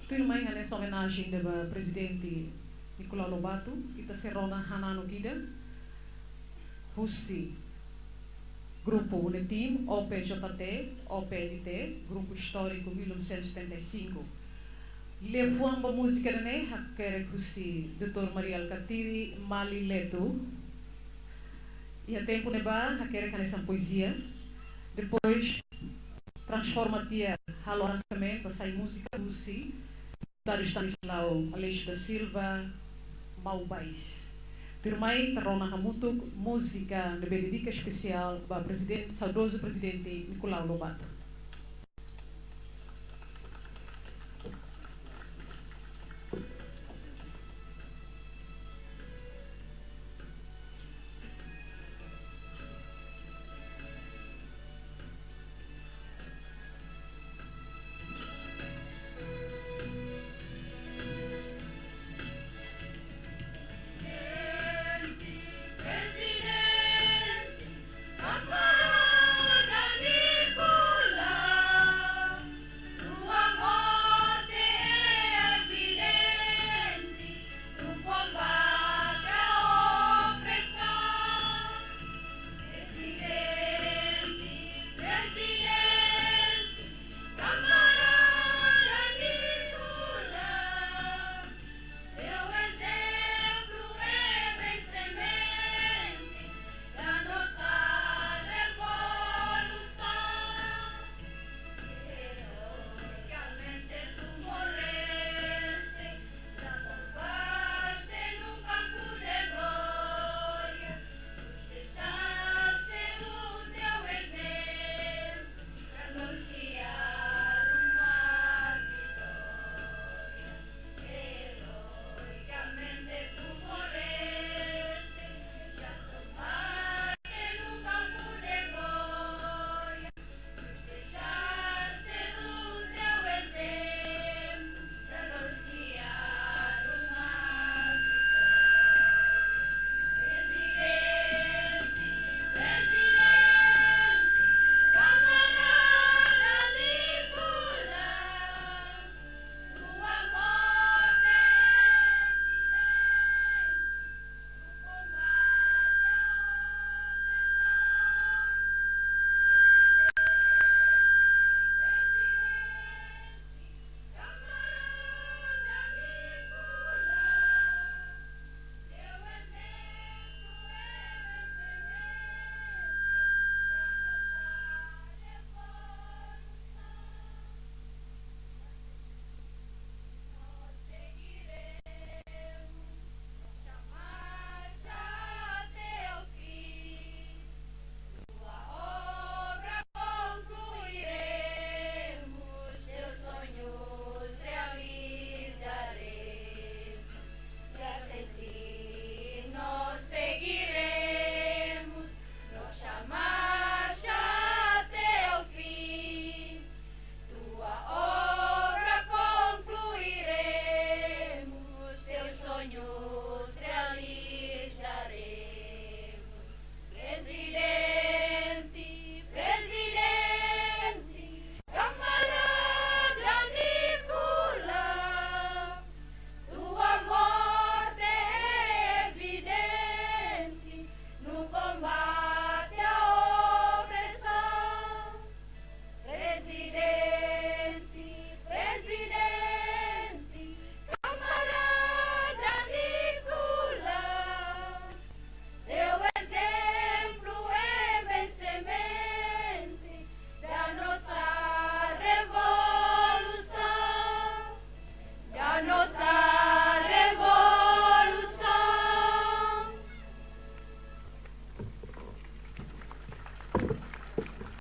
Também nessa homenagem do presidente Nicolau Lobato, que está serrona Hanano Guida, Russi, Grupo Unetim, OPJT, OPLT, Grupo Histórico 1975. Levou a música da Neha, que era Russi, Dr. Maria Alcatiri, Mali Leto, e a tempo neba, que era essa poesia. Depois, transforma-te a lançamento, a sair música Russi, Dário Stanislau, Aleixo da Silva, Maubais. Termai, Tarona Hamutuk, música de benedica especial para o saudoso presidente Nicolau Lobato.